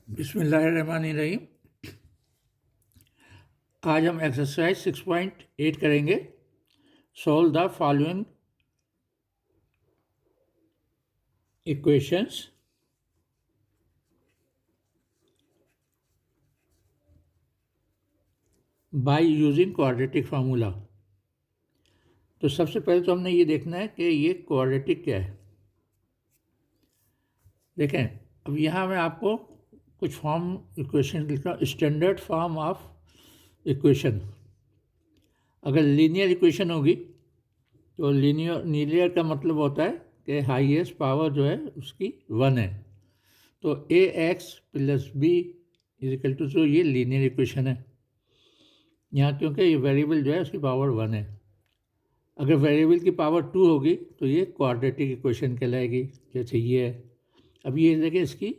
बिस्मिल्लाहिर्रहमानिर्रहीम। आज हम एक्सरसाइज 6.8 करेंगे। Solve the following equations by using quadratic formula. तो सबसे पहले तो हमने ये देखना है कि ये क्वाड्रेटिक क्या है। देखें, अब यहाँ मैं आपको कुछ फॉर्म इक्वेशन लिख रहा हूँ। स्टैंडर्ड फॉर्म ऑफ इक्वेशन, अगर लीनियर इक्वेशन होगी तो लीनियर का मतलब होता है कि हाईएस्ट पावर जो है उसकी 1 है। तो a x plus b is equal to जो ये लीनियर इक्वेशन है यहाँ, क्योंकि ये वेरिएबल जो है उसकी पावर 1 है। अगर वेरिएबल की पावर 2 होगी तो ये क्वाड्रेटिक इक्वेशन कहलाएगी, जैसे ये है। अब ये देखिए इसकी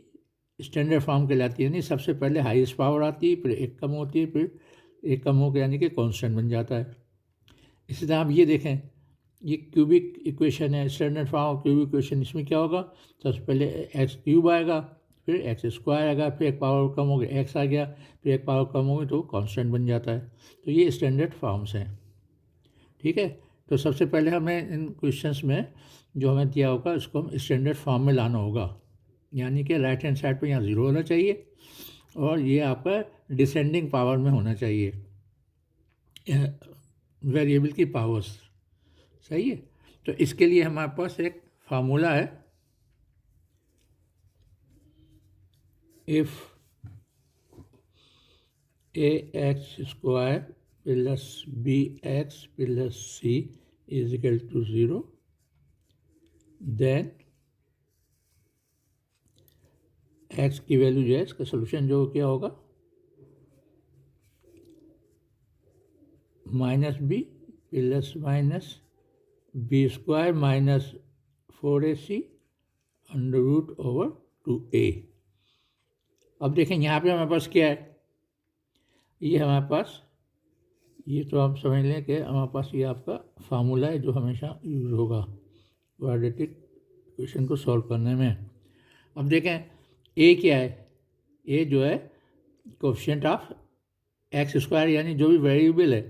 स्टैंडर्ड फॉर्म कहलाती है, यानी सबसे पहले हाईएस्ट पावर आती है, फिर एक कम होती है, फिर एक कम होकर यानी कि कांस्टेंट बन जाता है। इसी तरह आप ये देखें, ये क्यूबिक इक्वेशन है, standard form of cubic equation. इसमें क्या होगा, सबसे पहले एक्स क्यूब आएगा, फिर एक्स स्क्वायर आएगा, फिर एक पावर कम हो गया एक्स आ गया, फिर एक पावर कम हो गई तो कांस्टेंट बन जाता है। तो ये स्टैंडर्ड फॉर्म्स हैं, ठीक है। तो सबसे पहले हमें इन क्वेश्चंस में जो हमें दिया होगा उसको हम स्टैंडर्ड फॉर्म में लाना होगा, यानी कि राइट हैंड साइड पे यहाँ ज़ीरो होना चाहिए और ये आपका डिसेंडिंग पावर में होना चाहिए वेरिएबल की पावर्स, सही है। तो इसके लिए हमारे पास एक फार्मूला है, if a x square plus b x plus c is equal to 0, then x की वैल्यू जो है इसका सोल्यूशन जो क्या होगा, minus b plus minus b square minus 4ac under root over 2a। अब देखें यहाँ पे हमारे पास क्या है, ये हमारे पास, ये तो आप समझ लें कि हमारे पास ये आपका फार्मूला है जो हमेशा यूज़ होगा क्वाड्रेटिक इक्वेशन को सॉल्व करने में। अब देखें ए क्या है, ए जो है कोएफिशिएंट ऑफ एक्स स्क्वायर, यानी जो भी वेरिएबल है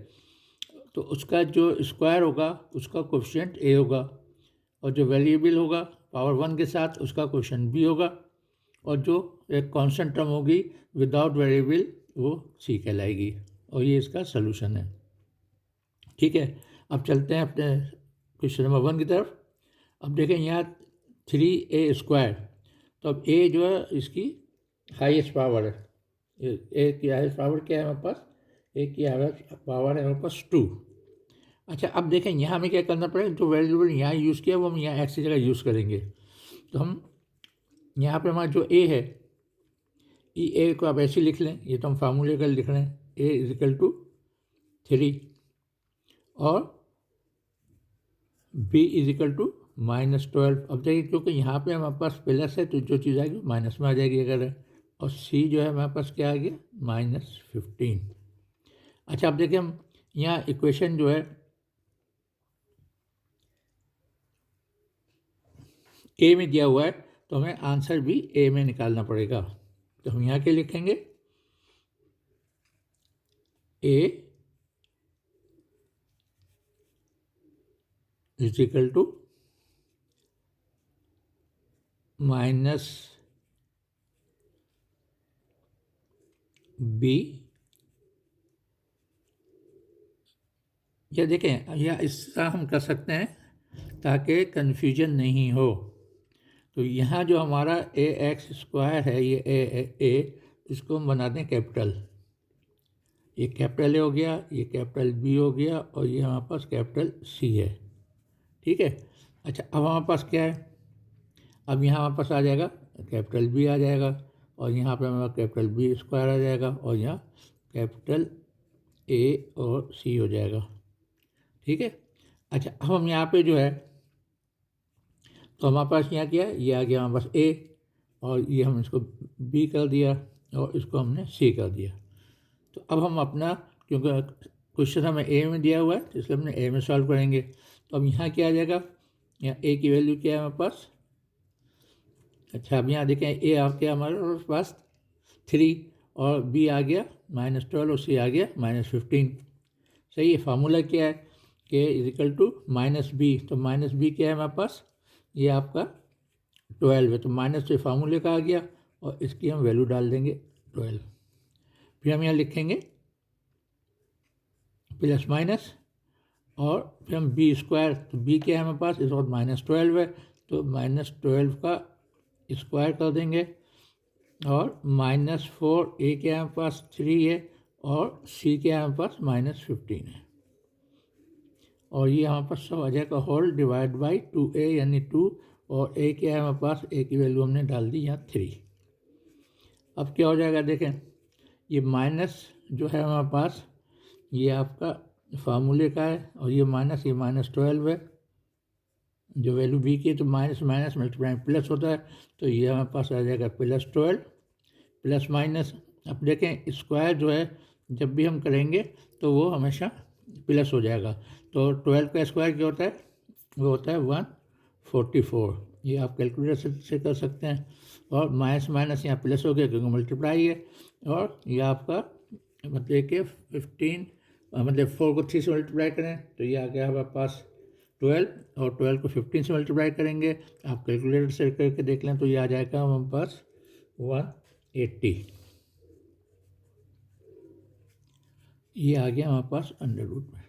तो उसका जो स्क्वायर होगा उसका कोएफिशिएंट ए होगा, और जो वेरिएबल होगा पावर 1 के साथ उसका कोएफिशिएंट बी होगा, और जो एक कांस्टेंट टर्म होगी विदाउट वेरिएबल वो सी कहलाएगी, और ये इसका सलूशन है, ठीक है। अब चलते हैं अपने क्वेश्चन नंबर 1 की तरफ। अब देखें यहाँ 3a², तो अब a जो है इसकी हाईएस्ट पावर है, a की हाईएस्ट पावर क्या है हमारे पास, a की हाईएस्ट पावर है हमारे पास 2। अच्छा, अब देखें यहाँ हमें क्या करना पड़ेगा, जो वेरिएबल यहाँ यूज़ किया वो हम यहाँ x की जगह यूज़ करेंगे। तो हम यहाँ पे हमारा जो a है, ई ए को आप ऐसे लिख लें, ये तो हम फार्मूले का लिख रहे हैं, a इज इक्वल टू 3 और b इज इक्वल टू -12। अब देखिए क्योंकि यहाँ पे हमारे पास प्लस है तो जो चीज़ आएगी माइनस में आ जाएगी अगर है, और c जो है हमारे पास क्या आ गया -15। अच्छा, अब देखिए हम यहाँ इक्वेशन जो है ए में दिया हुआ है तो हमें आंसर भी ए में निकालना पड़ेगा। तो हम यहाँ क्या लिखेंगे, a is equal to minus b, या देखें या इसका हम कर सकते हैं ताकि कन्फ्यूजन नहीं हो। तो यहाँ जो हमारा ए एक्स स्क्वायर है ये ए इसको हम बना दें कैपिटल, ये कैपिटल ए हो गया, ये कैपिटल बी हो गया, और ये हमारे पास कैपिटल सी है, ठीक है। अच्छा, अब हमारे पास क्या है, अब यहाँ हमारे पास आ जाएगा कैपिटल बी आ जाएगा, और यहाँ पे हमारा कैपिटल बी स्क्वायर आ जाएगा, और यहाँ कैपिटल ए और सी हो जाएगा, ठीक है। अच्छा, अब हम यहाँ पे जो है तो हमारे पास यहाँ क्या है, ये आ गया हमारे पास ए, और ये हम इसको बी कर दिया और इसको हमने सी कर दिया। तो अब हम अपना, क्योंकि क्वेश्चन हमें ए में दिया हुआ है तो इसलिए हमने ए में सॉल्व करेंगे। तो अब यहाँ क्या आ जाएगा, यहाँ ए की वैल्यू क्या है हमारे पास, अच्छा अब यहाँ देखें ए आ गया हमारे पास 3 और b आ गया -12 और c आ गया -15। सही है। फार्मूला क्या है? k is equal to -b। तो -b क्या है हमारे पास? ये आपका 12 है, तो माइनस से फार्मूले का आ गया और इसकी हम वैल्यू डाल देंगे 12। फिर हम यहाँ लिखेंगे प्लस माइनस और फिर हम बी स्क्वायर, तो बी क्या है हमारे पास? इस वक्त -12 है, तो -12 का स्क्वायर कर देंगे और -4 ए क्या है हमारे पास? 3 है और सी क्या है हमारे पास? -15 है। और ये हमारे पास सब आ जाएगा होल डिवाइड बाई 2a यानी 2, और a क्या है हमारे पास? a की वैल्यू हमने डाल दी यहाँ 3। अब क्या हो जाएगा देखें, ये माइनस जो है हमारे पास ये आपका फार्मूले का है और ये -12 है जो वैल्यू b की है, तो माइनस माइनस मल्टीप्लाई प्लस होता है, तो ये हमारे पास आ जाएगा +12 प्लस माइनस। अब देखें स्क्वायर जो है जब भी हम करेंगे तो वो हमेशा प्लस हो जाएगा, तो 12 का स्क्वायर क्या होता है? वो होता है 144। ये आप कैलकुलेटर से कर सकते हैं। और माइनस माइनस यहाँ प्लस हो गया क्योंकि मल्टीप्लाई है, और ये आपका मतलब कि 15 मतलब 4 को 3 से मल्टीप्लाई करें तो ये आ गया हमारे पास 12, और 12 को 15 से मल्टीप्लाई करेंगे, आप कैलकुलेटर से करके देख लें तो ये आ जाएगा हमारे पास 180। ये आ गया हमारे पास अंडर रूट में,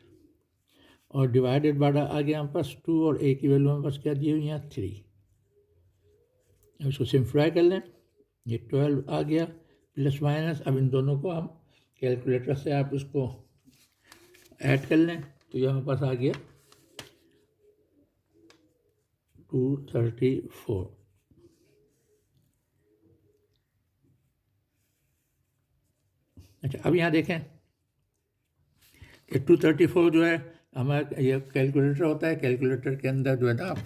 और डिवाइडेड बाय आ गया हमारे पास 2 और a की वैल्यू हमारे पास क्या दी हुई यहाँ 3। अब इसको सिम्प्लीफाई कर लें, ये 12 आ गया प्लस माइनस। अब इन दोनों को हम कैलकुलेटर से आप इसको ऐड कर लें तो ये हमारे पास आ गया 234। अच्छा, अब यहाँ देखें कि 234 जो है हमारा ये कैलकुलेटर होता है, कैलकुलेटर के अंदर जो है ना आप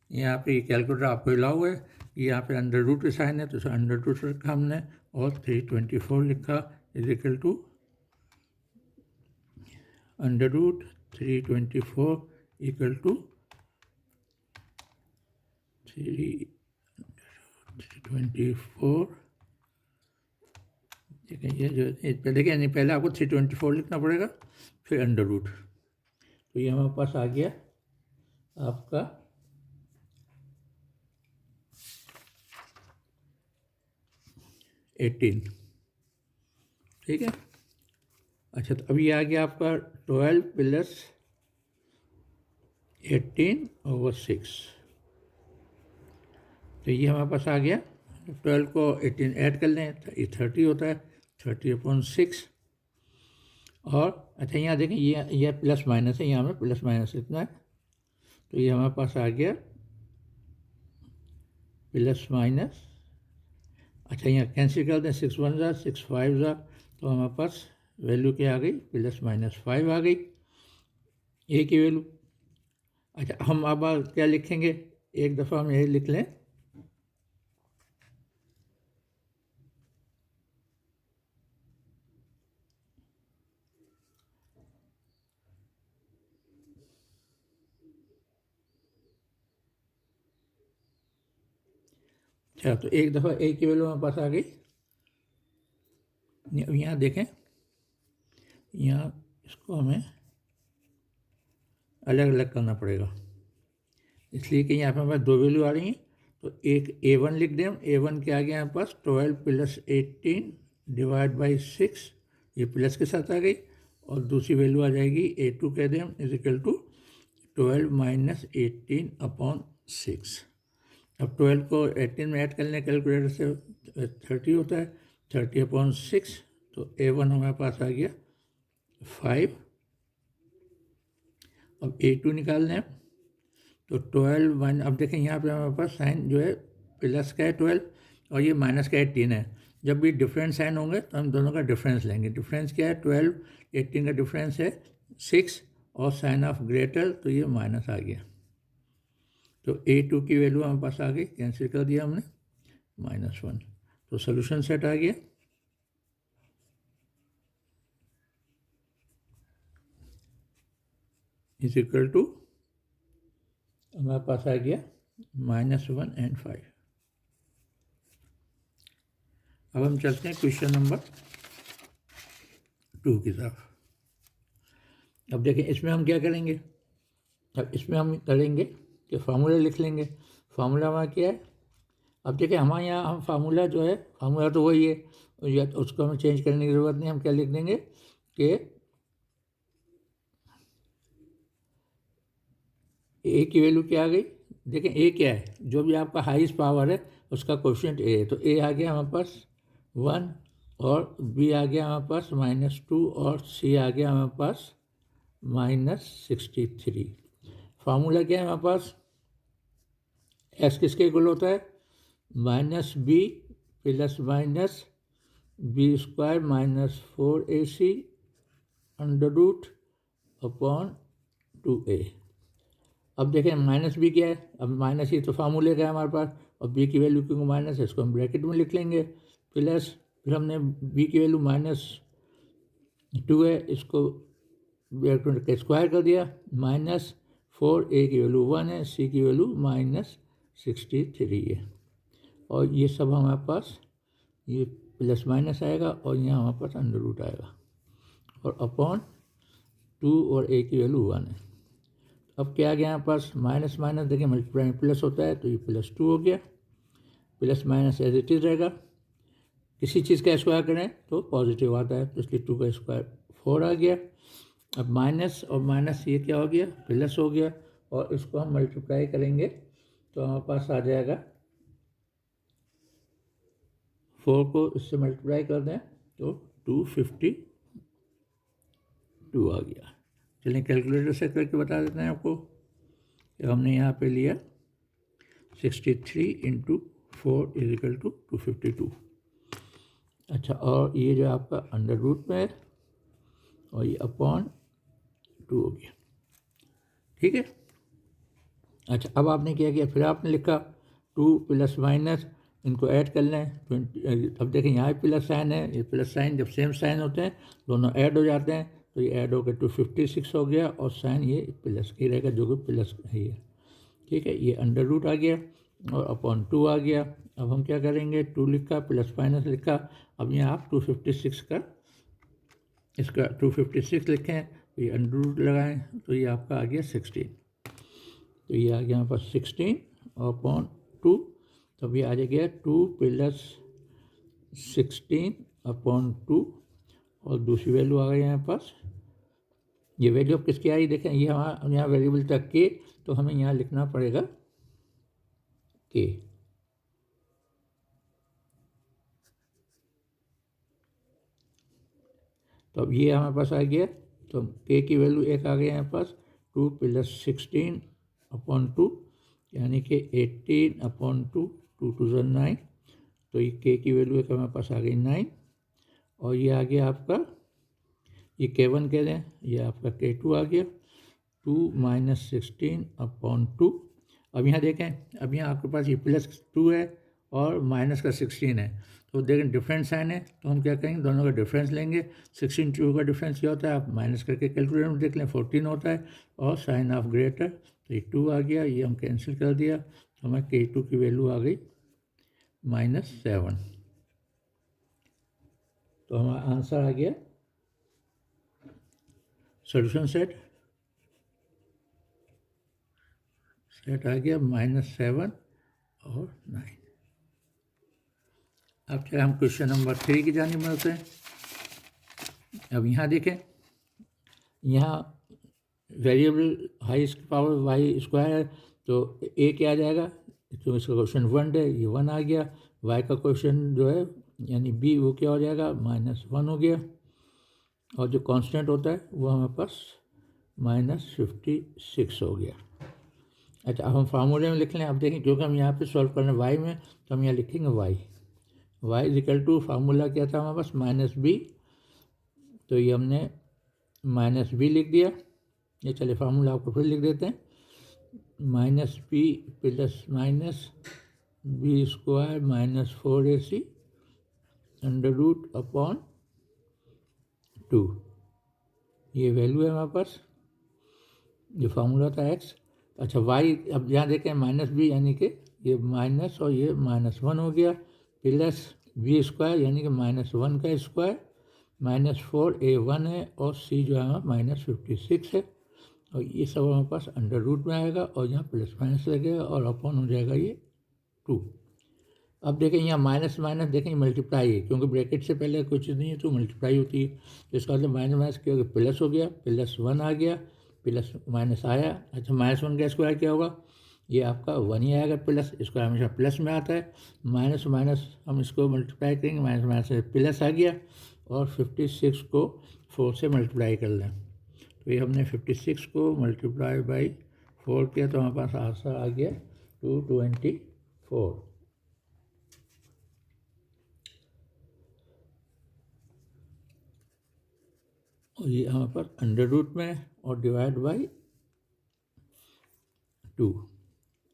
यहाँ पे ये कैलकुलेटर आपको हिला हुआ है, यहाँ पे अंडर रूट का साइन है तो अंडर रूट रखा हमने और 324 लिखा is equal to under root 324 equal to 324। ठीक है, ये जो देखिए नहीं, पहले आपको 324 लिखना पड़ेगा फिर अंडर रूट, तो ये हमारे पास आ गया आपका 18। ठीक है। अच्छा, तो अभी आ गया आपका 12 प्लस 18/6, तो ये हमारे पास आ गया। 12 को 18 ऐड कर लें तो ये 30 होता है, 30/6। और अच्छा यहाँ देखें ये प्लस माइनस है, यहाँ में प्लस माइनस इतना है, तो ये हमारे पास आ गया प्लस माइनस। अच्छा यहाँ कैंसिल कर दें, 6 1 ज़ा 6 5 ज़ा, तो हमारे पास वैल्यू क्या आ गई? +-5 आ गई ए की वैल्यू। अच्छा, हम अब क्या लिखेंगे? एक दफ़ा हम यही लिख लें, अच्छा तो एक दफ़ा ए की वैल्यू हमारे पास आ गई। यहाँ देखें, यहाँ इसको हमें अलग अलग करना पड़ेगा, इसलिए कि यहाँ पे हमारे दो वैल्यू आ रही हैं, तो एक a1 लिख दें। a1 के आगे यहाँ पास 12 प्लस 18 डिवाइड बाई 6, ये प्लस के साथ आ गई, और दूसरी वैल्यू आ जाएगी a2 कह दें हम इजिकल टू 12 माइनस 18/6। अब 12 को 18 में ऐड कर लें कैलकुलेटर से 30 होता है, 30/6, तो a1 हमारे पास आ गया 5। अब a2 निकाल लें तो 12 1। अब देखें यहाँ पे हमारे पास साइन जो है प्लस का है 12 और ये माइनस का 18 है। जब भी डिफरेंट साइन होंगे तो हम दोनों का डिफरेंस लेंगे। डिफरेंस क्या है? 12 18 का डिफरेंस है 6 और साइन ऑफ ग्रेटर, तो ये माइनस आ गया, तो a2 की वैल्यू हमारे पास आ गई, कैंसिल कर दिया हमने -1, तो सोल्यूशन सेट आ गया। इज इक्वल टू हमारे पास आ गया -1 और 5। अब हम चलते हैं क्वेश्चन नंबर 2 की तरफ। अब देखें इसमें हम क्या करेंगे। अब इसमें हम करेंगे कि फार्मूला लिख लेंगे। फार्मूला हमारा क्या है। अब देखिए हमारे यहाँ हम फार्मूला जो है, फार्मूला तो वही है, या तो उसको हमें चेंज करने की ज़रूरत नहीं। हम क्या लिख देंगे कि ए की वैल्यू क्या आ गई। देखें ए क्या है, जो भी आपका हाईएस्ट पावर है उसका कोएफिशिएंट ए है। तो ए आ गया हमारे पास 1 और बी आ गया हमारे पास -2 और सी आ गया हमारे पास -63। फार्मूला क्या है हमारे पास, एक्स किसके इक्वल होता है, -b plus minus b² -4ac √/2a। अब देखें माइनस बी क्या है, अब माइनस ही तो फार्मूले का है हमारे पास, और बी की वैल्यू क्योंकि माइनस है इसको हम ब्रैकेट में लिख लेंगे प्लस, फिर हमने बी की वैल्यू -2 है, इसको ब्रैकेट के स्क्वायर कर दिया, -4a की वैल्यू 1 है, सी की वैल्यू -63 है। और ये सब हमारे पास ये प्लस माइनस आएगा और यहाँ हमारे पास अंडर रूट आएगा, और अपॉन 2 और a की वैल्यू 1 है। अब क्या आ गया यहाँ पास, माइनस माइनस देखिए मल्टीप्लाई में प्लस होता है, तो ये +2 हो गया, plus minus as it is रहेगा। किसी चीज़ का स्क्वायर करें तो पॉजिटिव आता है, तो इसलिए 2 का स्क्वायर 4 आ गया। अब माइनस और माइनस ये क्या हो गया, प्लस हो गया, और इसको हम मल्टीप्लाई करेंगे तो हमारे पास आ जाएगा, 4 को इससे मल्टीप्लाई कर दें तो 252 आ गया। चलिए कैलकुलेटर से करके बता देते हैं आपको कि हमने यहाँ पे लिया 63 × 4 = 252। अच्छा, और ये जो आपका अंडर रूट में है और ये अपॉन 2 हो गया, ठीक है। अच्छा, अब आपने क्या किया, फिर आपने लिखा 2 प्लस माइनस, इनको ऐड कर लें। अब देखें यहाँ प्लस साइन है, ये प्लस साइन जब सेम साइन होते हैं दोनों ऐड हो जाते हैं, तो ये ऐड होकर 256 हो गया, और साइन ये प्लस की रहेगा जो कि प्लस है ये, ठीक है। ये अंडर रूट आ गया और अपॉन 2 आ गया। अब हम क्या करेंगे, 2 लिखा प्लस माइनस लिखा, अब यहाँ आप 256 का इसका 256 लिखें, तो ये अंडर रूट लगाएँ तो ये आपका आ गया 16, तो ये आ गया यहाँ पर 16 अपॉन 2, तब ये आ जाएगा 2 + 16 अपॉन 2, और दूसरी वैल्यू आ गई यहाँ पास। ये वैल्यू अब किसकी आई देखें, ये हमारा यहाँ वेरिएबल था के, तो हमें यहाँ लिखना पड़ेगा के। तो अब ये हमारे पास आ गया, तो के की वैल्यू एक आ गई यहाँ पास 2 + 16 अपॉन 2, यानी कि 18 अपॉन 2, 2 × 2 = 9, तो ये के की वैल्यू एक हमारे पास आ गई 9, और ये आ गया आपका, ये K1 कह दें, ये आपका K2 आ गया 2 - 16 अपॉन 2। अब यहाँ देखें, अब यहाँ आपके पास ये +2 है और माइनस का 16 है, तो देखें डिफरेंस साइन है, तो हम क्या करेंगे, दोनों का डिफरेंस लेंगे। 16 2 का डिफरेंस क्या होता है, आप माइनस करके कैलकुलेटर में देख लें, 14 होता है, और साइन ऑफ ग्रेटर, तो ये 2 आ गया, ये हम कैंसिल कर दिया, तो हमें K2 की वैल्यू आ गई -7। तो हमारा आंसर आ गया, सोल्यूशन सेट आ गया -7 और 9। अब चलिए हम क्वेश्चन नंबर 3 की जानिब बढ़ते हैं। अब यहाँ देखें, यहाँ वेरिएबल हाईएस्ट पावर y² है, तो a क्या आ जाएगा, तो इसका क्वेश्चन 1 है, ये 1 आ गया। y का क्वेश्चन जो है यानी b, वो क्या हो जाएगा, -1 हो गया, और जो कांस्टेंट होता है वो हमारे पास -56 हो गया। अच्छा, अब हम फार्मूले में लिख लें। अब देखें, क्योंकि हम यहाँ पे सॉल्व कर रहे हैं y में, तो हम यहाँ लिखेंगे y = फार्मूला क्या था हमारे पास, -b, तो ये हमने -b लिख दिया। ये चलिए फार्मूला आपको फिर लिख देते हैं, -b plus minus b² -4ac √/2। ये वैल्यू है हमारे पास, ये फार्मूला था x। अच्छा, y अब यहाँ देखें -b, यानी कि ये माइनस और ये -1 हो गया, प्लस बी स्क्वायर यानी कि -1 का स्क्वायर, -4a1 है और सी जो है -56 है, और ये सब हमारे पास अंडर रूट में आएगा और यहाँ प्लस माइनस लगेगा और अपॉन हो जाएगा ये 2। अब देखें यहाँ माइनस माइनस देखें मल्टीप्लाई है, क्योंकि ब्रैकेट से पहले कोई चीज़ नहीं है तो मल्टीप्लाई होती है, तो इसका मतलब माइनस माइनस क्या होगा, प्लस हो गया, +1 आ गया, प्लस माइनस आया। अच्छा -1 का स्क्वायर क्या होगा, ये आपका 1 ही आएगा, प्लस स्क्वायर हमेशा प्लस में आता है, माइनस माइनस हम इसको मल्टीप्लाई करेंगे, माइनस माइनस से प्लस आ गया, और 56 को 4 से मल्टीप्लाई कर लें, तो ये हमने 56 को मल्टीप्लाई बाई 4 किया तो हमारे पास आंसर आ गया 224। और ये हमारे पास अंडर रूट में है और डिवाइड बाई 2।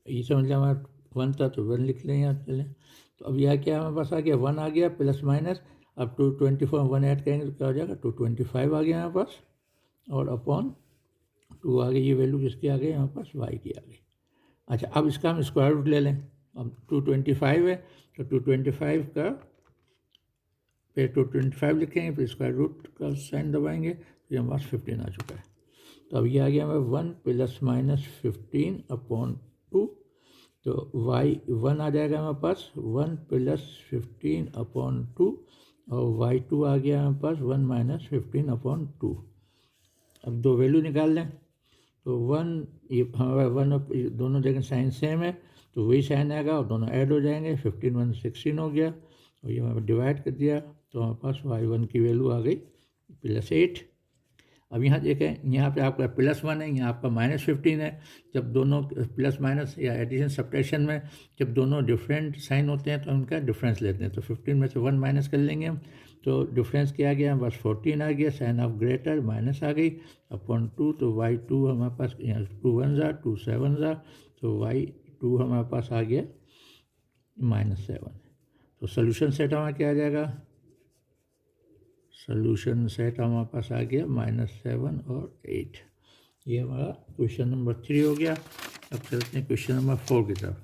ये समझ लें हमारा 1 था तो 1 लिख लें यहाँ चलें। तो अब यह क्या हमारे पास आ गया, 1 आ गया प्लस माइनस, अब 224 1 ऐड करेंगे तो क्या हो जाएगा, 225 आ गया हमारे पास, और अपॉन 2 आ गई, ये वैल्यू किसकी आ गई हमारे पास, y की आ गई। अच्छा अब इसका हम स्क्वायर रूट ले लें, अब 225 है तो 225 का फिर 225 लिखेंगे, फिर स्क्वायर रूट का साइन दबाएंगे तो ये हमारे पास 15 आ चुका है। तो अब ये आ गया हमें 1 ± 15 अपॉन 2, तो y 1 आ जाएगा हमारे पास 1 + 15 अपॉन 2, और y2 आ गया हमारे पास 1 - 15 अपॉन 2। अब दो वैल्यू निकाल लें, तो 1 ये हमारा 1 दोनों जगह साइन सेम है तो वही साइन आएगा और दोनों ऐड हो जाएंगे, 15 1 16 हो गया, और ये हमारे डिवाइड कर दिया तो हमारे पास y1 की वैल्यू आ गई +8। अब यहाँ देखें, यहाँ पे आपका +1 है, यहाँ आपका -15 है। जब दोनों प्लस माइनस या एडिशन सब्ट्रैक्शन में जब दोनों डिफरेंट साइन होते हैं तो उनका डिफरेंस लेते हैं, तो 15 में से 1 माइनस कर लेंगे हम, तो डिफरेंस क्या आ गया, बस 14 आ गया, साइन ऑफ ग्रेटर माइनस आ गई अपॉन 2, तो y2 हमारे पास यहाँ 2 1 2 7 तो y2 हमारे पास आ गया -7। तो सोल्यूशन सेट हमारा क्या आ जाएगा, सोल्यूशन सेट हमारे पास आ गया -7 और 8। ये हमारा क्वेश्चन नंबर 3 हो गया। अब चलते हैं क्वेश्चन नंबर 4 की तरफ।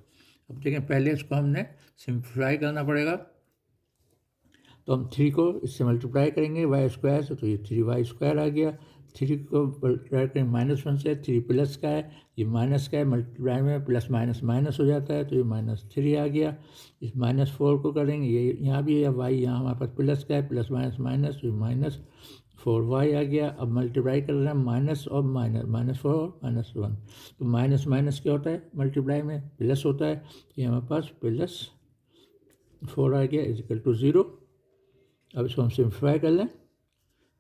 अब देखें, पहले इसको हमने सिंप्लीफाई करना पड़ेगा, तो हम 3 को इससे मल्टीप्लाई करेंगे y² से, तो ये 3y² आ गया। 3 को मल्टीप्लाई करेंगे -1 से, 3 प्लस का है, ये माइनस का है, मल्टीप्लाई में प्लस माइनस माइनस हो जाता है तो ये -3 आ गया। इस -4 को करेंगे, ये यहाँ भी है y, यहाँ हमारे पास प्लस का है, प्लस माइनस माइनस, तो -4y आ गया। अब मल्टीप्लाई कर रहे हैं माइनस और माइनस -4 और -1, तो माइनस माइनस क्या होता है मल्टीप्लाई में, प्लस होता है, ये हमारे पास +4 आ गया = 0। अब इसको हम सिंप्लीफाई कर लें,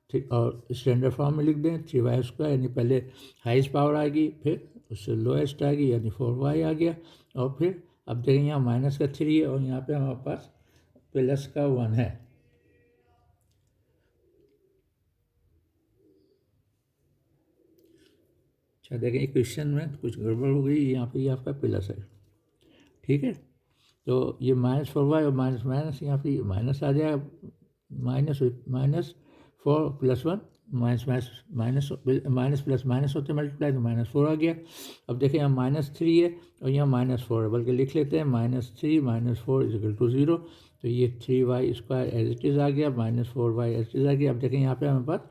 ठीक, और स्टैंडर्ड फॉर्म में लिख दें 3y², यानी पहले हाईएस्ट पावर आएगी फिर उससे लोएस्ट आएगी, यानी 4y आ गया। और फिर अब देखें, यहाँ माइनस का 3 है और यहाँ पे हमारे पास प्लस का 1 है। अच्छा देखें, इक्वेशन में कुछ गड़बड़ हो गई, यहाँ पे ये आपका प्लस है, ठीक है, तो ये -4y और माइनस माइनस यहाँ पे माइनस आ जाएगा, -4 + 1 माइनस प्लस माइनस होते मल्टीप्लाई, तो -4 आ गया। अब देखें, यहाँ -3 है और यहाँ -4 है, बल्कि लिख लेते हैं -3 - 4 = 0, तो ये 3y² एज इट इज़ आ गया, -4y एज इट इज़ आ गया। अब देखें, यहाँ पे हमारे पास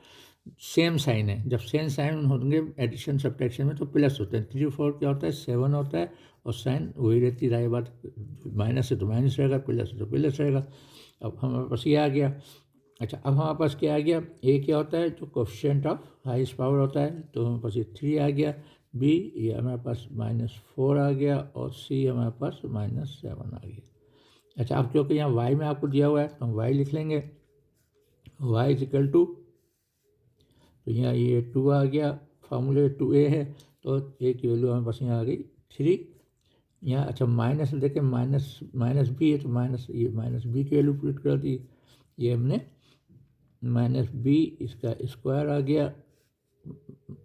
सेम साइन है, जब सेम साइन होंगे एडिशन सब्ट्रैक्शन में तो प्लस होते हैं, 3 4 क्या होता है 7 होता है, और साइन वही रहती है, बात माइनस है तो माइनस रहेगा, प्लस है तो प्लस रहेगा। अब हमारे पास ये आ गया। अच्छा, अब हमारे पास क्या आ गया, ए क्या होता है, जो कोएफिशिएंट ऑफ हाईएस्ट पावर होता है, तो हमारे पास ये 3 आ गया, बी ये हमारे पास -4 आ गया, और सी हमारे पास -7 आ गया। अच्छा, अब क्योंकि यहाँ वाई में आपको दिया हुआ है तो हम वाई लिख लेंगे, y = तो यहाँ ये 2 आ गया, फार्मूले 2a है, तो a की वैल्यू हमारे पास यहाँ आ गई 3। यहाँ अच्छा माइनस देखें, माइनस b है तो ये माइनस b की वैल्यू पुट कर दी, ये हमने -b इसका स्क्वायर आ गया,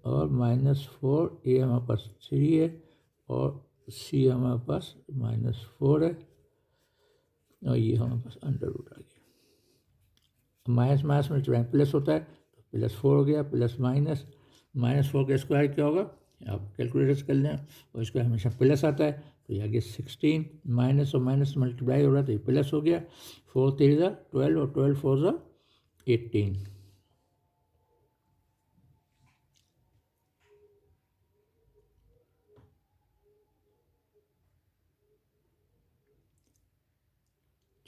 और -4 ये हमारे पास 3 है, और c हमारे पास -4 है, और ये हमारे पास अंडर रूट आ गया। माइनस माइनस में प्लस होता है तो +4 हो गया, प्लस -4 का स्क्वायर क्या होगा, आप कैलकुलेटर कर लें, और इसका हमेशा प्लस आता है तो ये आगे 16 माइनस और माइनस मल्टीप्लाई हो रहा है तो ये प्लस हो गया। 4 3 ज़ा 12 और 12 4 ज़ा 18।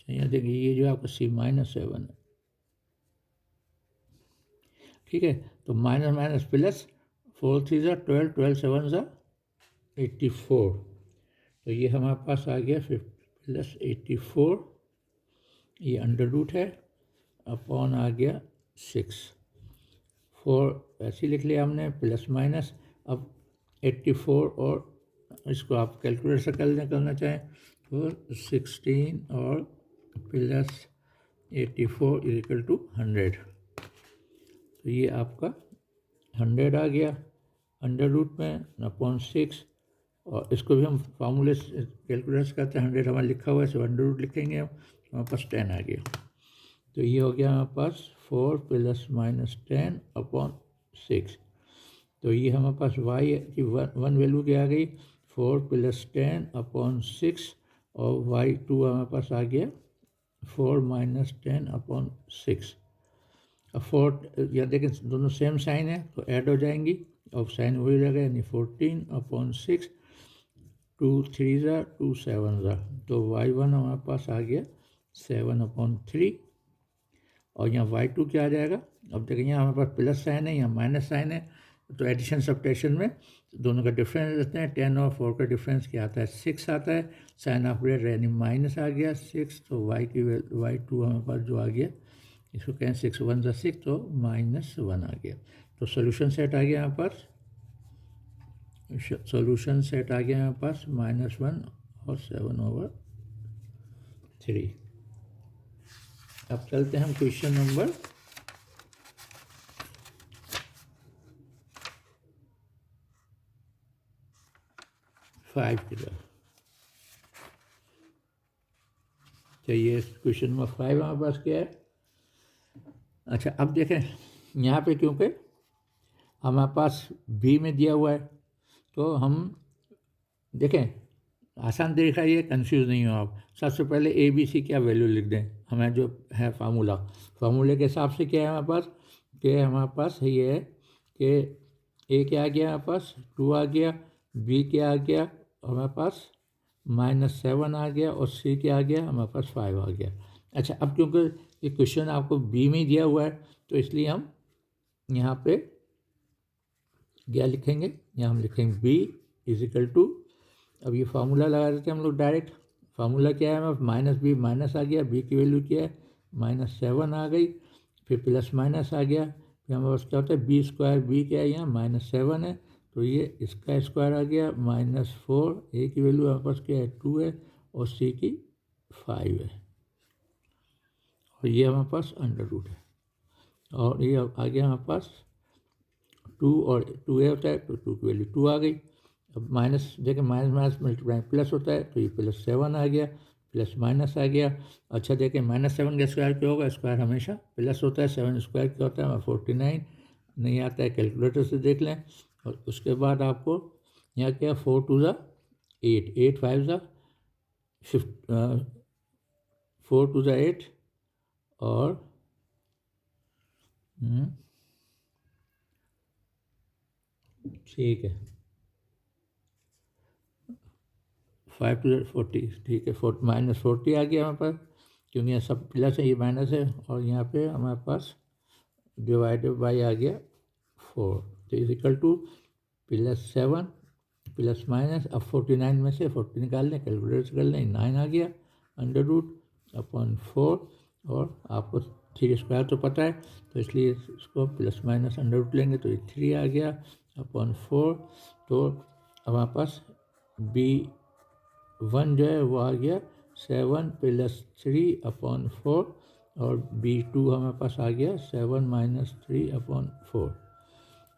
यहाँ देखिए ये जो आपका C-7 है, ठीक है। तो माइनस माइनस प्लस, 4 3 ज़ा 12, 12 7 ज़ा 84। तो ये हमारे पास आ गया फिर प्लस 84, ये अंडर रूट है, अपॉन आ गया 6। 4 ऐसे लिख लिया हमने, प्लस माइनस। अब 84 और इसको आप कैलकुलेटर से करना चाहें तो 16 और प्लस 84 इक्वल टू 100। तो ये आपका 100 आ गया अंडर रूट में अपॉन 6। और इसको भी हम फार्मूले कैलकुलेट करते हैं, 100 हमारा लिखा हुआ है, सो अंडर रूट लिखेंगे हम, हमारे पास 10 आ गया। तो ये हो गया हमारे पास 4 प्लस माइनस 10 अपॉन 6। तो ये हमारे पास y की वन वैल्यू क्या आ गई, 4 प्लस 10 अपॉन 6, और y2 हमारे पास आ गया 4 माइनस 10 अपॉन 6। अब 4 या देखें दोनों सेम साइन है तो ऐड हो जाएंगी, और साइन वही रहेगा, यानी 14 अपॉन 6, 2 3 ज़ा 2 7 ज़ा। तो y1 हमारे पास आ गया 7 अपॉन 3, और यहाँ y2 क्या आ जाएगा। अब देखें यहाँ हमारे पास प्लस साइन है, यहाँ माइनस साइन है, तो एडिशन सब्ट्रैक्शन में दोनों का डिफरेंस रहते हैं। 10 और 4 का डिफरेंस क्या आता है, 6 आता है। साइन ऑफ ग्रेड यानी माइनस आ गया 6, तो y2 हमारे पास जो आ गया, इसको कहें 6 1 ज़ा 6, तो -1 आ गया। तो सोल्यूशन सेट आ गया यहाँ पर, सोल्यूशन सेट आ गया यहाँ पास -1 और 7/3। अब चलते हैं हम क्वेश्चन नंबर 5 की तरफ। चाहिए क्वेश्चन नंबर 5 हमारे पास क्या है। अच्छा, अब देखें यहाँ पे क्योंकि हमारे पास बी में दिया हुआ है, तो हम देखें आसान तरीका ये, कंफ्यूज नहीं हो आप। सबसे पहले ए बी सी क्या वैल्यू लिख दें, हमें जो है फार्मूले के हिसाब से क्या है हमारे पास, कि हमारे पास ये है कि ए क्या आ गया हमारे पास 2 आ गया, बी क्या आ गया हमारे पास -7 आ गया, और सी क्या आ गया हमारे पास 5 आ गया। अच्छा, अब क्योंकि ये क्वेश्चन आपको बी में दिया हुआ है, तो इसलिए हम यहाँ पे क्या लिखेंगे, यहाँ हम लिखेंगे बी इज इक्वल टू, अब ये फार्मूला लगा देते हैं हम लोग डायरेक्ट। फार्मूला क्या है, माइनस बी माइनस आ गया, बी की वैल्यू क्या है -7 आ गई, फिर प्लस माइनस आ गया, फिर हमारे पास क्या होता है बी स्क्वायर, बी क्या है यहाँ -7 है, तो ये इसका स्क्वायर आ गया -4, ए की वैल्यू हमारे पास क्या है 2 है, और सी की 5 है, और ये हमारे पास अंडर रूट है, और ये आ गया हमारे पास 2, और 2 ए होता है तो 2 की वैल्यू 2 आ गई। अब माइनस देखें, माइनस माइनस मल्टीप्लाई प्लस होता है, तो ये +7 आ गया, प्लस माइनस आ गया। अच्छा देखें -7 का स्क्वायर क्या होगा, स्क्वायर हमेशा प्लस होता है। 7 स्क्वायर क्या होता है 49, नहीं आता है कैलकुलेटर से देख लें। और उसके बाद आपको यहाँ क्या 4 2 ज़ा 8, 8 5 ज़ा 4 2 ज़ा 8, और ठीक है 5 2 40, ठीक है -40 आ गया हमारे पास, क्योंकि यहाँ सब प्लस है, ये माइनस है, और यहाँ पे हमारे पास डिवाइडेड बाई आ गया 4, तो is equal to +7 plus minus. अब 49 में से 40 निकाल लें, कैलकुलेटर से कर लें, 9 आ गया अंडर रूट अपॉन 4, और आपको 3 स्क्वायर तो पता है, तो इसलिए इसको प्लस माइनस अंडर रूट लेंगे, तो ये 3 आ गया अपॉन 4। तो हमारे पास B1 जो है वो आ गया 7 + 3 अपॉन 4, और B2 हमारे पास आ गया 7 - 3 अपॉन 4।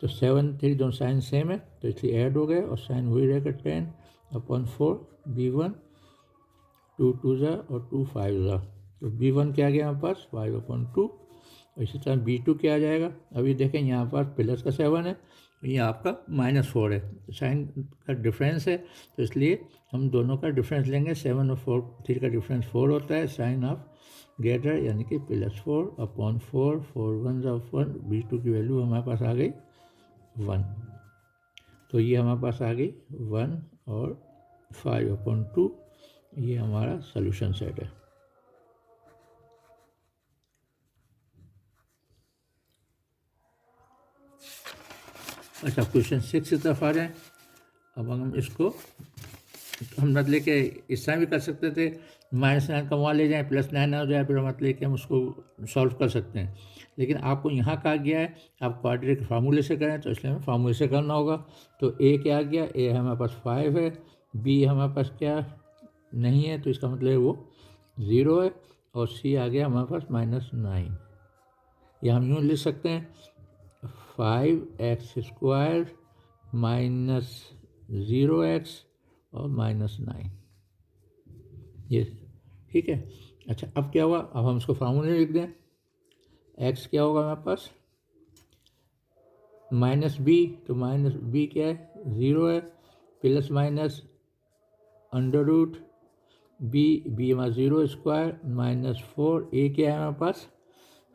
तो 7 3 दोनों साइन सेम है, तो इसलिए ऐड हो गए, और साइन वही रहेगा 10 अपॉन 4। B1 2 2 ज़ा और 2 5 ज़ा, तो B1 क्या आ गया हमारे पास 5/2। इसी तरह B2 क्या आ जाएगा, अभी देखें यहाँ पर प्लस का 7 है, तो ये आपका -4 है, साइन का डिफरेंस है, तो इसलिए हम दोनों का डिफरेंस लेंगे। 7 और 4 3 का डिफरेंस 4 होता है, साइन ऑफ ग्रेटर यानी कि +4/4, 4 1 1, b2 की वैल्यू हमारे पास आ गई 1। तो ये हमारे पास आ गई 1 और 5/2, ये हमारा सॉल्यूशन सेट है। अच्छा, क्वेश्चन 6 की तरफ आ जाए। अब हम इसको हम मतलब के इस तरह भी कर सकते थे, -9 का वहाँ ले जाएँ, +9 हो जाए, फिर मतलब कि हम उसको सॉल्व कर सकते हैं। लेकिन आपको यहाँ कहा गया है आप क्वाड्रेटिक फार्मूले से करें, तो इसलिए हमें फार्मूले से करना होगा। तो ए क्या आ गया, ए हमारे पास 5 है, बी हमारे पास क्या नहीं है, तो इसका मतलब वो 0 है, और सी आ गया हमारे पास -9। या हम यूँ लिख सकते हैं 5x² -0x और -9, ये ठीक है। अच्छा, अब क्या हुआ, अब हम इसको फार्मूले लिख दें। x क्या होगा हमारे पास -b, तो -b क्या है 0 है, plus minus under root b हमारा 0² -4, a क्या है हमारे पास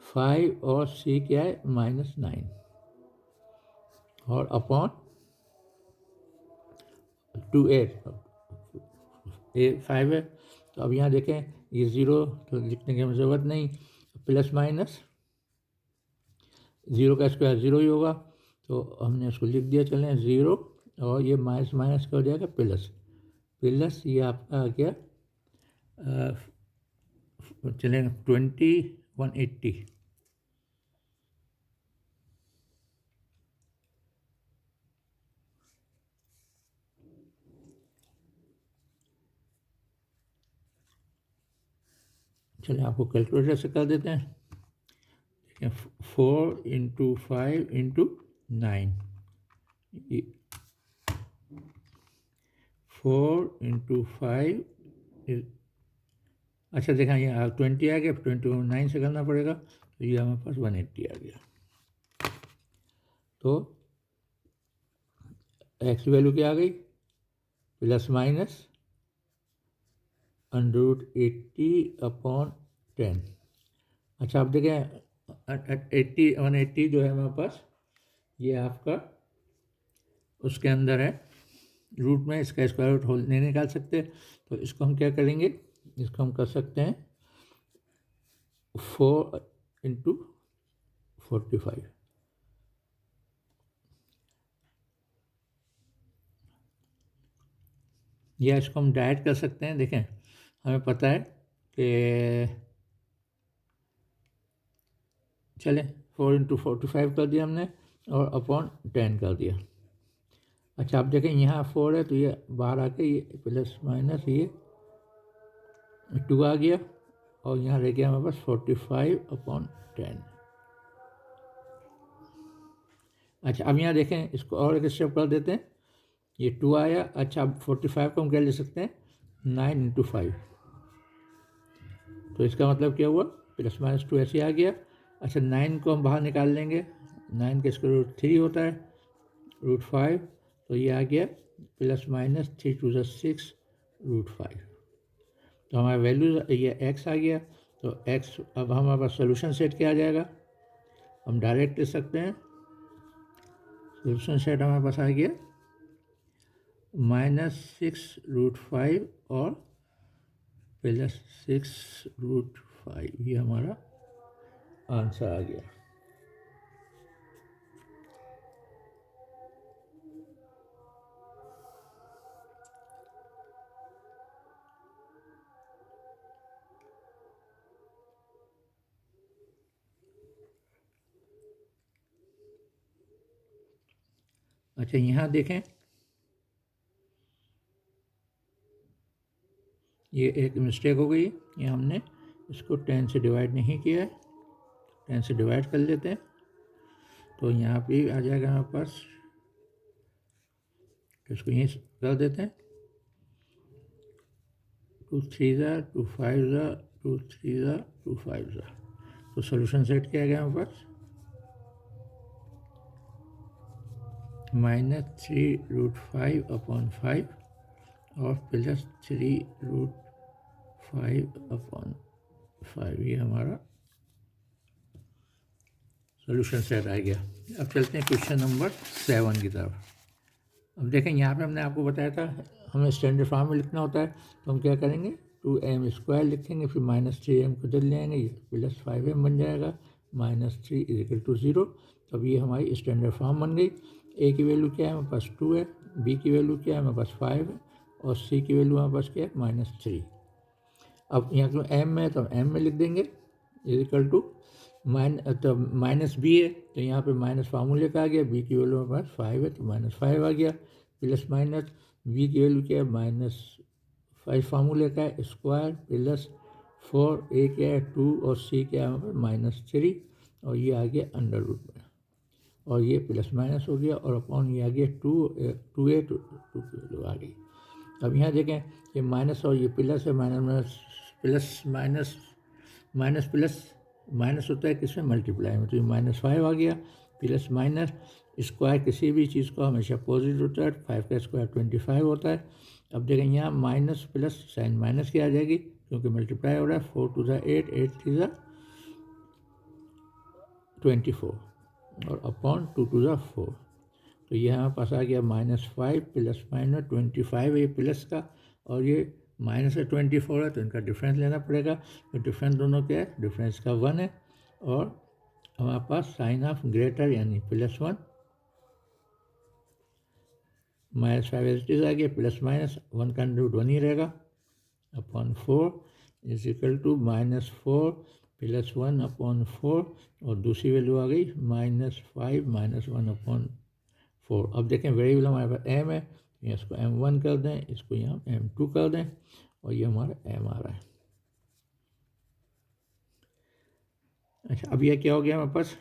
5 और c क्या है -9 और अपॉन 2a, a 5 है। तो अब यहाँ देखें ये 0 तो लिखने की हमें ज़रूरत नहीं, प्लस माइनस 0 का स्क्वायर 0 ही होगा, तो हमने उसको लिख दिया। चलें 0 और ये माइनस माइनस का हो जाएगा प्लस, ये आपका आ गया चलें 2180। चलिए आपको कैलकुलेटर से कर देते हैं। 4 × 5 × 9, 4 × 5 अच्छा देखा ये 20 आ गया, 29 से करना पड़ेगा, तो ये हमारे पास 180 आ गया। तो x की वैल्यू क्या आ गई +- √80/10। अच्छा आप देखें 180 जो है हमारे पास, ये आपका उसके अंदर है रूट में, इसका स्क्वायर रूट होल नहीं निकाल सकते, तो इसको हम क्या करेंगे, इसको हम कर सकते हैं 4 × 45, या इसको हम डायरेक्ट कर सकते हैं। देखें हमें पता है कि चलें 4 × 45 कर दिया हमने और अपॉन 10 कर दिया। अच्छा आप देखें यहाँ 4 है, तो ये बाहर आके ये प्लस माइनस ये 2 आ गया, और यहाँ रह गया हमारे पास 45/10। अच्छा अब यहाँ देखें, इसको और एक स्टेप कर देते हैं, ये 2 आया। अच्छा अब 45 को हम क्या ले सकते हैं 9 × 5, तो इसका मतलब क्या हुआ +- 2 ऐसे आ गया। अच्छा 9 को हम बाहर निकाल लेंगे, 9 का स्क्वायर रूट 3 होता है, √5, तो ये आ गया +- 3 × 6 √5। तो हमारा वैल्यू ये x आ गया। तो x अब हमारे पास सोल्यूशन सेट क्या आ जाएगा, हम डायरेक्ट ले सकते हैं। सोल्यूशन सेट हमारे पास आ गया -6 √5 और +6 √5, ये हमारा आंसर आ गया। अच्छा यहाँ देखें, ये एक मिस्टेक हो गई, ये हमने इसको 10 से डिवाइड नहीं किया है, 10 से डिवाइड कर लेते हैं, तो यहाँ पे आ जाएगा हमारे पास, तो इसको यहीं कर देते हैं 2 3 2 5 2 3 2 5। तो सोल्यूशन सेट क्या आ गया हमारे पास -3√5/5 और +3√5/5, ये हमारा सोल्यूशन सेट आ गया। अब चलते हैं क्वेश्चन नंबर 7 की तरफ। अब देखें, यहाँ पे हमने आपको बताया था हमें स्टैंडर्ड फॉर्म में लिखना होता है, तो हम क्या करेंगे, 2m² लिखेंगे, फिर -3m को इधर ले आएंगे, ये +5m बन जाएगा, -3 = 0। अब ये हमारी स्टैंडर्ड फॉर्म बन गई। a की वैल्यू क्या है, हमारे पास 2 है, b की वैल्यू क्या है, हमारे पास 5 है, और c की वैल्यू हमारे पास क्या है, -3। अब यहाँ तो m है तो m में लिख देंगे, = तो -b है तो यहाँ पे माइनस फार्मूले का आ गया, b की वैल्यू हमारे पास 5 है तो -5 आ गया, प्लस माइनस b की वैल्यू क्या है, -5 फार्मूले का है, स्क्वायर +4, a क्या है 2 और c क्या है हमारे -3, और ये आ गया अंडर रूट में, और ये प्लस माइनस हो गया, और अपॉन ये आ गया 2a की वैल्यू आ गई। अब यहाँ देखें ये माइनस और ये प्लस है, plus minus minus plus minus होता है किसमें, मल्टीप्लाई में, तो ये -5 आ गया, प्लस माइनस स्क्वायर किसी भी चीज़ को हमेशा पॉजिटिव होता है, 5 का स्क्वायर 25 होता है। अब देखें यहाँ माइनस प्लस साइन माइनस की आ जाएगी क्योंकि मल्टीप्लाई हो रहा है, 4 × 8, 8 × 24 और अपॉन 2 × 4, तो ये हमारे पास आ गया -5 प्लस माइनस 25 है ये प्लस का, और ये माइनस है 24 है, तो इनका डिफरेंस लेना पड़ेगा। तो डिफरेंस दोनों क्या है, डिफरेंस का 1 है, और हमारे पास साइन ऑफ ग्रेटर यानी +1 -5 एज आ गया, प्लस माइनस 1 का अंडर रूट 1 ही रहेगा, अपॉन 4 = -4 + 1/4, और दूसरी वैल्यू आ गई -5 -1/4। अब देखें वेरिएबल हमारे पास m है, इसको m1 कर दें, इसको यहाँ m2 कर दें, और ये हमारा m आ रहा है। अच्छा, अब यह क्या हो गया हमारे पास,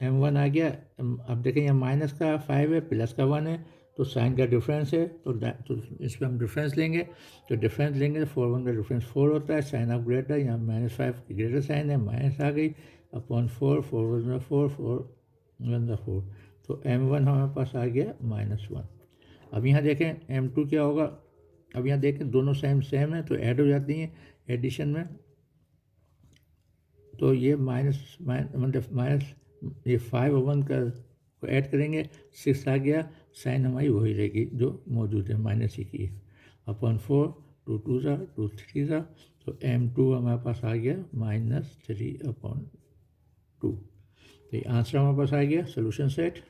m1 आ गया। अब देखें यहाँ माइनस का 5 है, प्लस का 1 है, तो साइन का डिफरेंस है, तो इस पर हम डिफरेंस लेंगे, तो डिफरेंस लेंगे तो 4 1 का डिफरेंस 4 होता है, साइन ऑफ ग्रेटर, यहाँ -5 की ग्रेटर साइन है, माइनस आ गई, अपॉन 4, 4 1 4, 4 1 4, तो m1 हमारे पास आ गया -1। अब यहाँ देखें m2 क्या होगा, अब यहाँ देखें दोनों साइन सेम है तो ऐड हो जाती हैं एडिशन में, तो ये माइनस ये 5 और 1 का को ऐड करेंगे, 6 आ गया, साइन हमारी वही रहेगी जो मौजूद है माइनस ही की, अपॉन 4, 2 2 ज़ा 2 3 ज़ा, तो m2 हमारे पास आ गया -3/2। तो ये आंसर हमारे पास आ गया, सोल्यूशन सेट।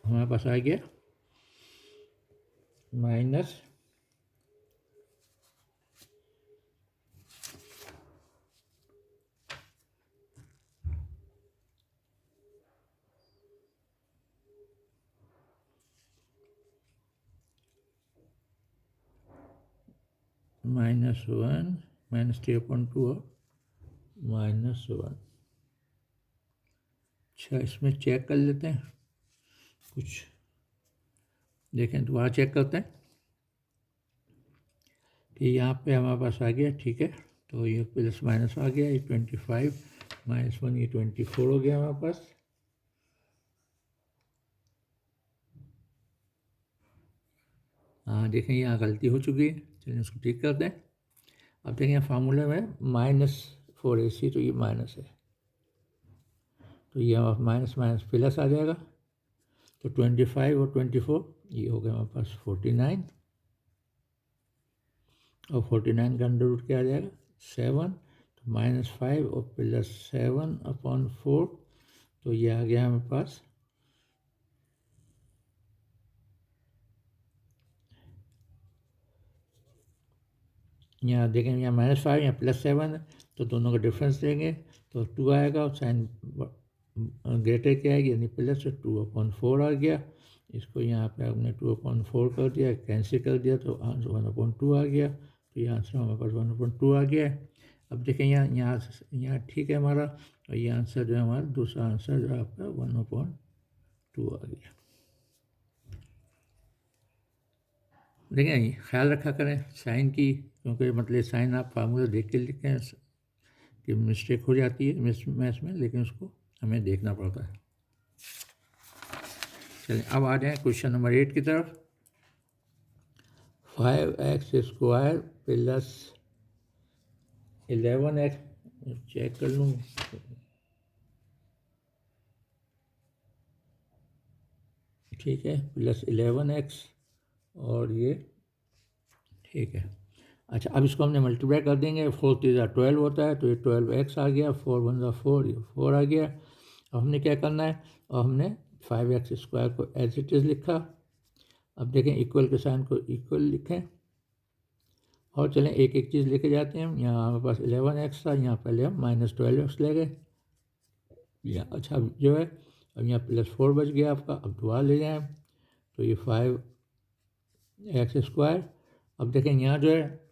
हमारे पास आ गया -3/2। और -1। अच्छा, इसमें चेक कर लेते हैं कुछ, देखें दोबारा चेक करते हैं कि यहाँ पे हमारे पास आ गया, ठीक है, तो ये प्लस माइनस आ गया, ये 25 -1 ये 24 हो गया हमारे पास। हाँ देखें यहाँ गलती हो चुकी है, चलिए उसको ठीक कर दें। अब देखें फार्मूले में -4ac, तो ये माइनस है, तो ये माइनस माइनस प्लस आ जाएगा, तो 25 और 24 ये हो गया हमारे पास 49, और 49 का अंडर रूट क्या आ जाएगा 7, तो -5 और +7/4, तो ये आ गया हमारे पास यहाँ देखें, यहाँ -5 यहाँ +7 है, तो दोनों का डिफरेंस देंगे तो 2 आएगा, और साइन ग्रेटर क्या आएगी यानी प्लस, 2/4 आ गया, इसको यहाँ पे हमने 2/4 कर दिया, कैंसिल कर दिया, तो आंसर 1/2 आ गया, तो ये आंसर हमारे पास 1/2 आ गया है। अब देखें यहाँ ठीक है हमारा, और ये आंसर जो है हमारा दूसरा आंसर जो है आपका 1/2 आ गया। देखें ख्याल रखा करें साइन की, क्योंकि मतलब साइन आप फार्मूला देख के लिखें कि मिस्टेक हो जाती है मैथ्स में, लेकिन उसको हमें देखना पड़ता है। चलिए अब आ जाएँ क्वेश्चन नंबर 8 की तरफ। 5x² प्लस 11x, चेक कर लूँ, ठीक है, प्लस 11x और ये ठीक है। अच्छा, अब इसको हमने मल्टीप्लाई कर देंगे। 4 3 12 होता है, तो ये 12x आ गया, 4 1 4, ये 4 आ गया। अब हमने क्या करना है, और हमने 5x² को एज इट इज़ लिखा। अब देखें इक्वल के साइन को इक्वल लिखें, और चलें एक एक चीज़ लेके जाते हैं। यहाँ हमारे पास 11x था, यहाँ पहले हम -12x ले गए, या अच्छा अब जो है, अब यहाँ +4 बच गया आपका। अब दोबारा ले जाएँ तो ये 5x²। अब देखें यहाँ जो है,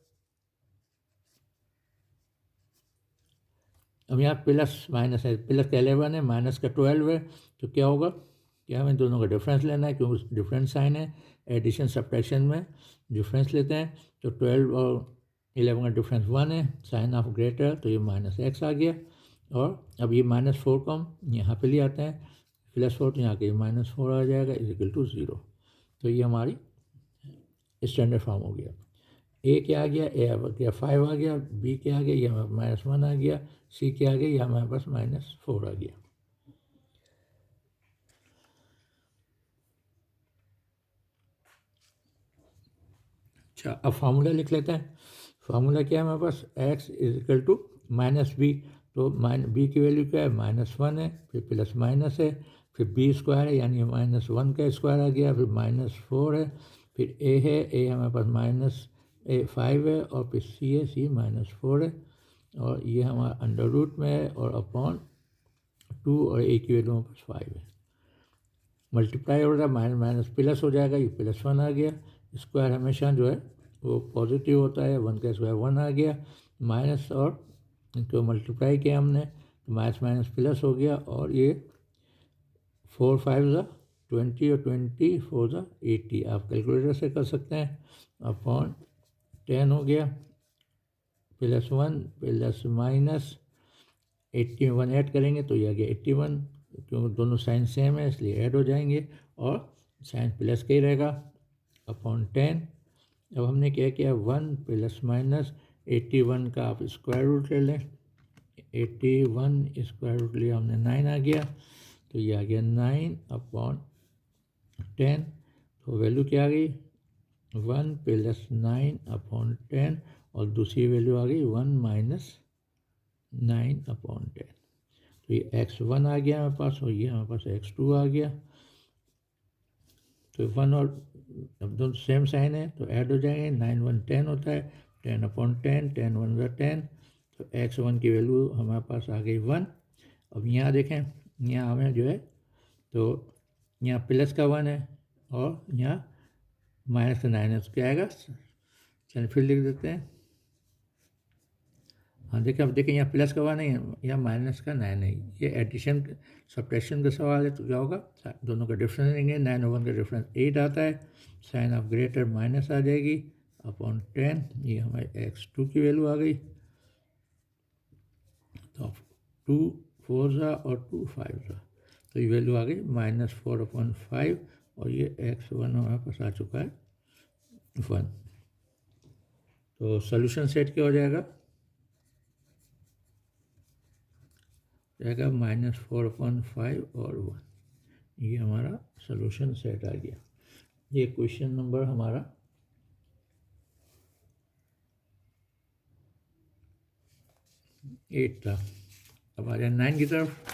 अब यहाँ प्लस माइनस है, प्लस का 11 है, माइनस का 12 है, तो क्या होगा, क्या हमें दोनों का डिफरेंस लेना है, क्योंकि डिफरेंस साइन है। एडिशन सब्ट्रैक्शन में डिफरेंस लेते हैं, तो 12 और 11 का डिफरेंस 1 है, साइन ऑफ ग्रेटर, तो ये -x आ गया। और अब ये -4 को हम यहाँ पे ले आते हैं, +4 तो यहाँ के -4 आ जाएगा, इक्वल टू 0। तो ये हमारी स्टैंडर्ड फॉर्म हो गया। ए क्या आ गया, ए आ गया 5 आ गया, बी क्या आ गया, ये हमारे -1 आ गया, सी क्या आ गया, ये हमारे पास -4 आ गया। अच्छा, अब फार्मूला लिख लेते हैं। फार्मूला क्या है हमारे पास, x is equal to -b, तो b की वैल्यू क्या है, -1 है, फिर प्लस माइनस है, फिर b² है, यानी -1 का स्क्वायर आ गया, फिर -4 है, फिर a है, a हमारे पास -5 है, और फिर c है, c -4 है, और ये हमारा अंडर रूट में है, और अपॉन 2, और a की वैल्यू हमारे पास 5 है। मल्टीप्लाई हो रहा है, माइनस माइनस प्लस हो जाएगा, ये +1 आ गया। स्क्वायर हमेशा जो है वो पॉजिटिव होता है, 1 का स्क्वायर 1 आ गया, माइनस और इनको मल्टीप्लाई किया हमने, तो माइनस माइनस प्लस हो गया, और ये 4 5 20 और 20 4 80, आप कैलकुलेटर से कर सकते हैं, अपॉन 10 हो गया, +1 प्लस माइनस 81 ऐड करेंगे तो ये आ गया 81, क्योंकि दोनों साइन सेम है इसलिए ऐड हो जाएंगे, और साइन प्लस का ही रहेगा, अपॉन 10। अब हमने क्या किया, 1 प्लस माइनस 81 का आप स्क्वायर रूट ले लें, 81 स्क्वायर रूट लिया हमने, 9 आ गया, तो ये आ गया 9 अपॉन 10। तो वैल्यू क्या आ गई, 1 प्लस 9 अपॉन 10, और दूसरी वैल्यू आ गई 1 माइनस 9 अपॉन 10। तो ये x1 आ गया हमारे पास, और ये हमारे पास x2 आ गया। तो 1 और अब दोनों सेम साइन है तो ऐड हो जाएंगे, 9 1 10 होता है, 10 अपॉन 10, 10 1 10, तो x1 की वैल्यू हमारे पास आ गई 1। अब यहाँ देखें, यहाँ हमें जो है, तो यहाँ प्लस का 1 है, और यहाँ माइनस का 9 है, तो क्या आएगा, चलिए फिर लिख देते हैं। हाँ देखें, अब देखें यहाँ प्लस का 1 है, यहाँ माइनस का 9 है, ये एडिशन सब्ट्रैक्शन का सवाल है, तो क्या होगा, दोनों का डिफरेंस लेंगे, 9 और 1 का डिफरेंस 8 आता है, साइन ऑफ ग्रेटर माइनस आ जाएगी, अपॉन 10, ये हमारे x2 की वैल्यू आ गई, तो 2 4 और 2 5, तो ये वैल्यू आ गई -4 अपॉन 5, और ये x1 हमारे पास आ चुका है 1। तो सोल्यूशन सेट क्या हो जाएगा, जाएगा -4 अपॉन 5 और 1, ये हमारा सोल्यूशन सेट आ गया। ये क्वेश्चन नंबर हमारा 8 था। अब आ जाए 9 की तरफ।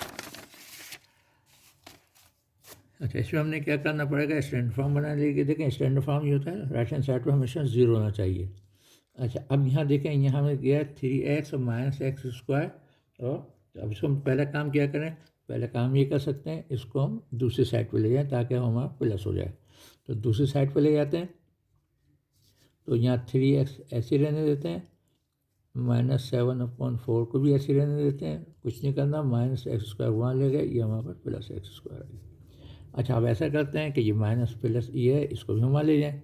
अच्छा, इसमें हमने क्या करना पड़ेगा, स्टैंडर्ड फॉर्म बनाने के, देखें स्टैंडर्ड फॉर्म ये होता है, राइट हैंड साइड पर हमेशा 0 होना चाहिए। अच्छा, अब यहाँ देखें, यहाँ हमें गया 3x और -x², और अब इसको हम पहला काम क्या करें, पहले काम ये कर सकते हैं, इसको हम दूसरी साइड पे ले जाएं ताकि हमारा प्लस हो जाए। तो दूसरी साइड पे ले जाते हैं, तो यहाँ 3x ऐसे रहने देते हैं, -7 अपॉन 4 को भी ऐसे रहने देते हैं, कुछ नहीं करना, -x² वहाँ ले गए, ये हमारे पास +x² आ गया। अच्छा, अब ऐसा करते हैं कि ये माइनस प्लस ये है, इसको भी हम वहाँ ले जाएँ,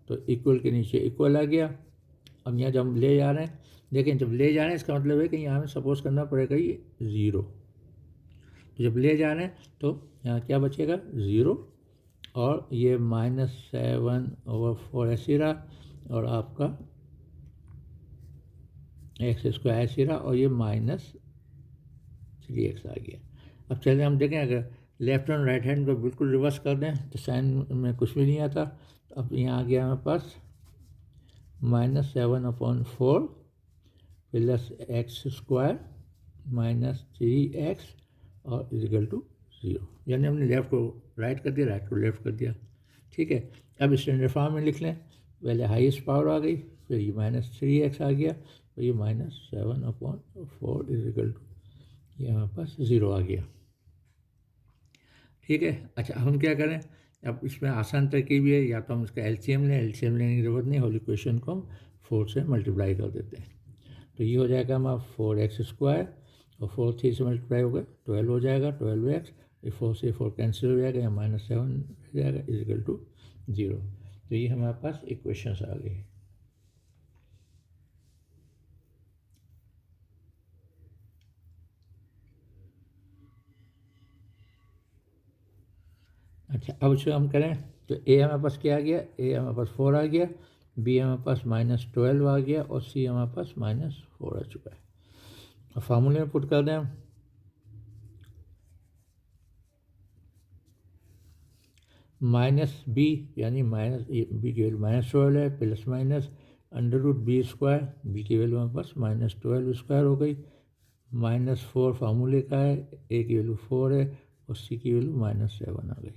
तो इक्वल के नीचे इक्वल आ गया। अब यहाँ जब हम ले जा रहे हैं, लेकिन जब ले जा रहे हैं इसका मतलब है कि यहाँ हमें सपोज करना पड़ेगा ये 0। तो जब ले जा रहे हैं तो यहाँ क्या बचेगा 0 और ये -7/4 ऐसे रहा और आपका x² ऐसे रहा और ये -3x आ गया। अब चलिए हम देखें अगर लेफ्ट एंड राइट हैंड को बिल्कुल रिवर्स कर दें तो साइन में कुछ भी नहीं आता। तो अब यहाँ आ गया हमारे पास -7/4 प्लस x² -3x और इजिकल टू 0, यानी हमने लेफ़्ट को राइट कर दिया, राइट को लेफ़्ट कर दिया। ठीक है, अब स्टैंडर्ड फॉर्म में लिख लें। पहले हाईएस्ट पावर आ गई, फिर ये -3x आ गया, तो ये -7/4 इजिकल टू ये हमारे पास 0 आ गया। ठीक है, अच्छा अब हम क्या करें, अब इसमें आसान तरकीब है, या तो हम इसका एलसीएम लें, एलसीएम लेने की ज़रूरत नहीं, होल इक्वेशन को हम 4 से मल्टीप्लाई कर देते हैं। तो ये हो जाएगा हमारा 4x² और 4 3 से मल्टीप्लाई होगा 12 हो जाएगा, 12x, ये 4 से 4 कैंसिल हो जाएगा, या -7 हो जाएगा इजिकल टू 0। तो ये हमारे पास इक्वेशंस आ गई। अच्छा अब इसको हम करें तो ए हमारे पास क्या आ गया, ए हमारे पास 4 आ गया, बी हमारे पास -12 आ गया और सी हमारे पास -4 आ चुका है। अब फार्मूले में पुट कर दें हम, -b यानी बी की वैल्यू -12 है, प्लस माइनस √b², बी की वैल्यू हमारे पास -12² हो गई, -4 फार्मूले का है, ए की वैल्यू 4 है और सी की वैल्यू -7 आ गई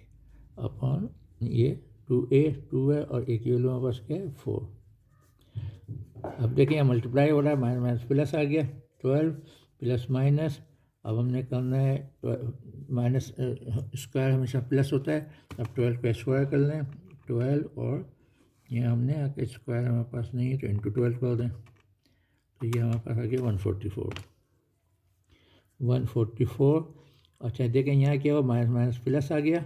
अपॉन ये 2a 2 है और ए की वैल्यू हमारे पास क्या है 4। अब देखिए मल्टीप्लाई हो रहा है, माइनस माइनस प्लस आ गया, 12 प्लस माइनस। अब हमने करना है माइनस स्क्वायर हमेशा प्लस होता है, अब 12 का स्क्वायर कर लें 12 और ये हमने आके स्क्वायर हमारे पास नहीं है तो इंटू 12 कर दें, तो ये हमारे पास आ गया 144। अच्छा देखें यहाँ क्या हुआ, माइनस माइनस प्लस आ गया,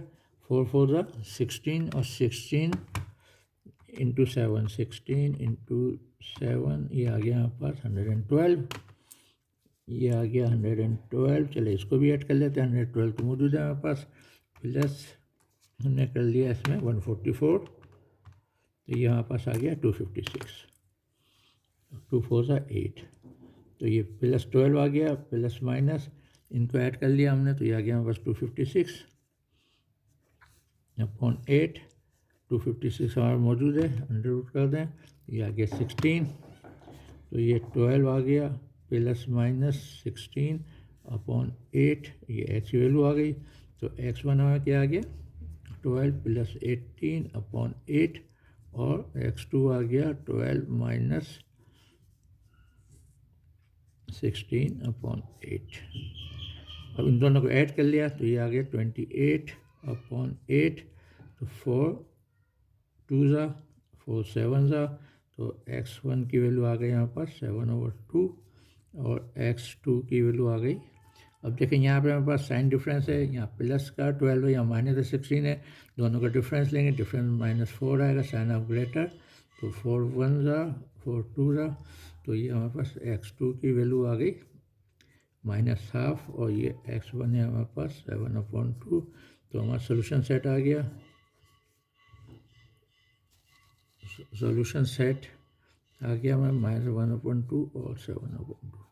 4 4 16 और 16 इंटू 7, 16 इंटू 7 ये आ गया हमारे पास 112, ये आ गया 112। चले इसको भी ऐड कर लेते हैं, 112 तो मौजूद है हमारे पास, प्लस हमने कर लिया इसमें 144, तो ये हमारे पास आ गया 256, 2 4 8, तो ये प्लस 12 आ गया, प्लस माइनस इनको ऐड कर लिया हमने, तो ये आ गया हमारे पास 256 अपॉन 8, 256 हमारा मौजूद है, अंडर रूट कर दें, ये आ गया 16, तो ये 12 आ गया, प्लस माइनस 16 अपॉन 8, ये एक्स की वैल्यू आ गई, तो x1 हमारा क्या आ गया 12 प्लस 18 अपॉन 8 और x2 आ गया 12 माइनस 16 अपॉन 8। अब इन दोनों को ऐड कर लिया तो ये आ गया 28 अपॉन 8, तो 4 2 4 7 तो x1 की वैल्यू आ गई यहाँ पर 7/2 और x2 की वैल्यू आ गई। अब देखें यहाँ पे हमारे पास साइन डिफरेंस है, यहाँ प्लस का 12 है, यहाँ -16 है, दोनों का डिफरेंस लेंगे, डिफरेंस -4 आएगा, साइन ऑफ ग्रेटर, तो 4 1 4 2 तो ये हमारे पास x2 की वैल्यू आ गई -12 और ये x1 है हमारे पास 7/2, तो हमारा सोल्यूशन सेट आ गया। सोल्यूशन सेट आ गया हमारा -1/2 और 7/2।